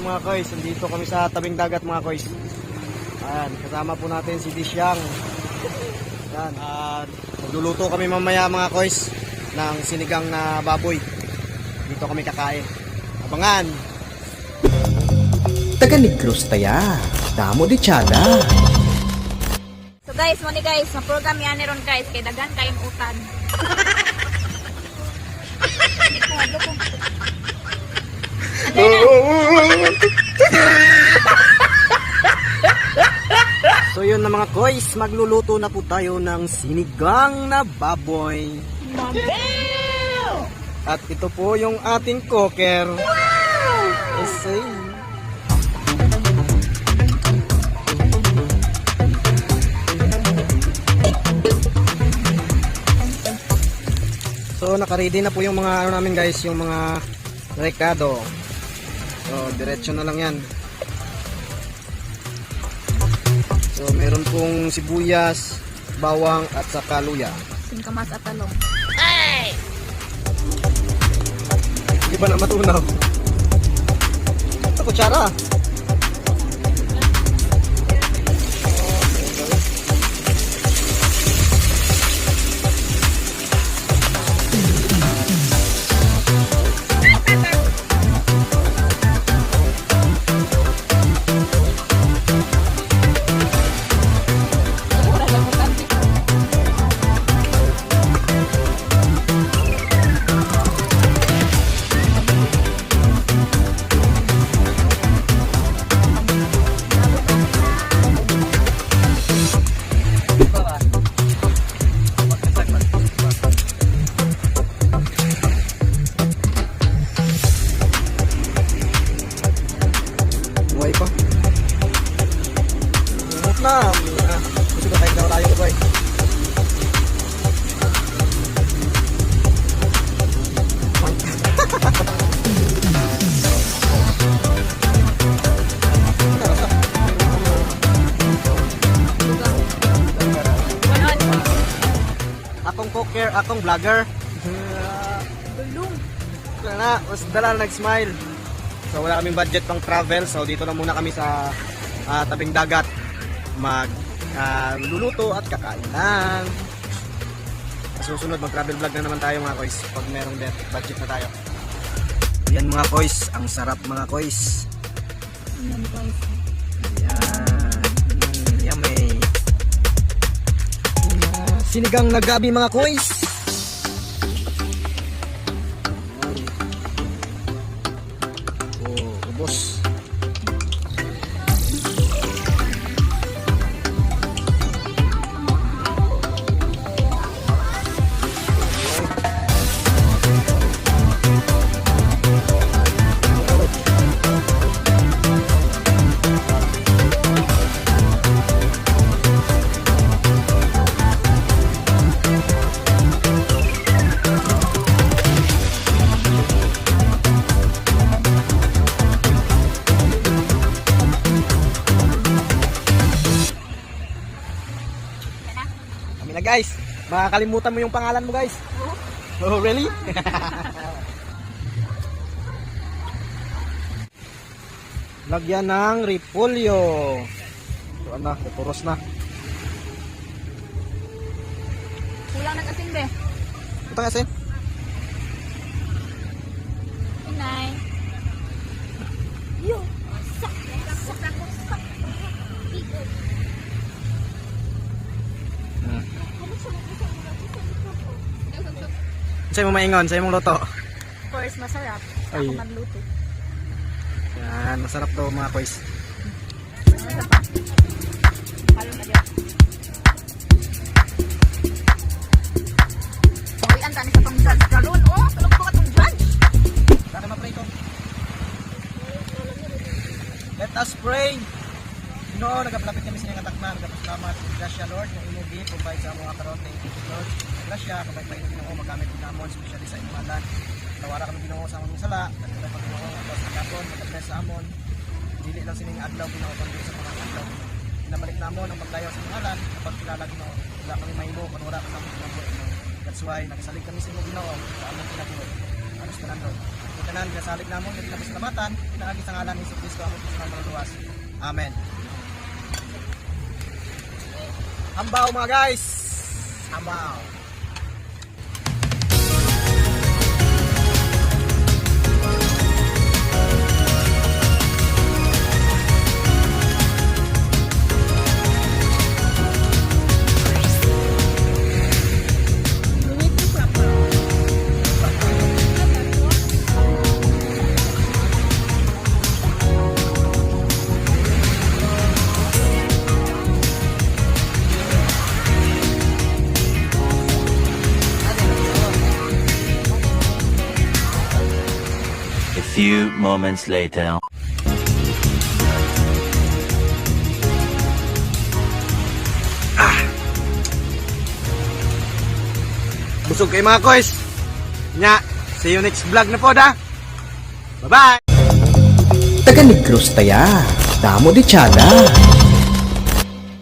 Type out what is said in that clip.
mga koys, nandito kami sa tabing dagat mga koys. Ayan, kasama po natin si Disyang. Ayan, magluluto kami mamaya mga koys ng sinigang na baboy. Dito kami kakain. Abangan! Taga Negros taya, damo di tsada. So guys, mo ni guys, na program yan ni ron guys, kay dagan kayong utan. So yun na mga koys, magluluto na po tayo ng sinigang na baboy. At ito po yung ating cooker. Wow! So naka-ready na po yung mga ano namin guys, yung mga rekado. So diretso na lang yan. So meron pong sibuyas, bawang at saka luya. Singkamas at talong. Di ba na matunaw? Ito kutsara. Buhay pa. Umot na. Gusto ko tayo tayo ko boy. Akong cooker, akong vlogger. Bulong. Na, mas dala nag-smile. So wala kaming budget pang travel, so dito na muna kami sa tabing dagat luluto at kakain lang. Sa susunod mag-travel vlog na naman tayo mga koys pag merong budget na tayo. Yan mga koys, ang sarap mga koys. Ayan guys. Yan, yummy. Sinigang na gabi mga koys. Ubos. Kami na guys. Makakalimutan mo yung pangalan mo guys. Oh, really? Lagyan ng repolyo. So na, puros na. Kulang ng asin be. Ito kasi. Inay. Yo. Sak. Sak. Sak. Sa'yo mo maingon, sa'yo mong luto. Of course, masarap. Ay. Ako magluto. Yan, masarap to mga koys. Ano pa? Halo na dyan. Bawian ka ni sa pang-judge. Galon, oh. Tulog ko ka tong judge. Para ma-pray ko. Let us pray. No, nagapalapit kami sa inyong atakna. Nagapasalamat. Grasya Lord, na imugi. Provide sa mga karon. Thank you Lord. Grasya, kapag pa inyong Ginoo magamit ng namon, especially sa inyong malan. Tawara kami Ginoo sa among sala. Nagkala pag Ginoo ang sa kapon, magkabres sa amon. Dili lang sining adlaw Ginoo kundi sa mga adlaw. Pinabalik namon ang pagdayaw sa ngalan kapag kilala Ginoo. Wala kami mahimo kung wala ka sa among Ginoo. That's why nagsalig kami sa inyong Ginoo sa among kinabuhi. Anos ka nandun. Ito tanan kasalig namon ug pasalamatan pinaagi sa ngalan ni Hesus Kristo among personal nga luwas. Amen. Ambaw mga guys. Ambaw. A few moments later. Busog kayo mga koys. Nya, see you next vlog na po da. Bye-bye. Taga Negros taya. Damo di Chada.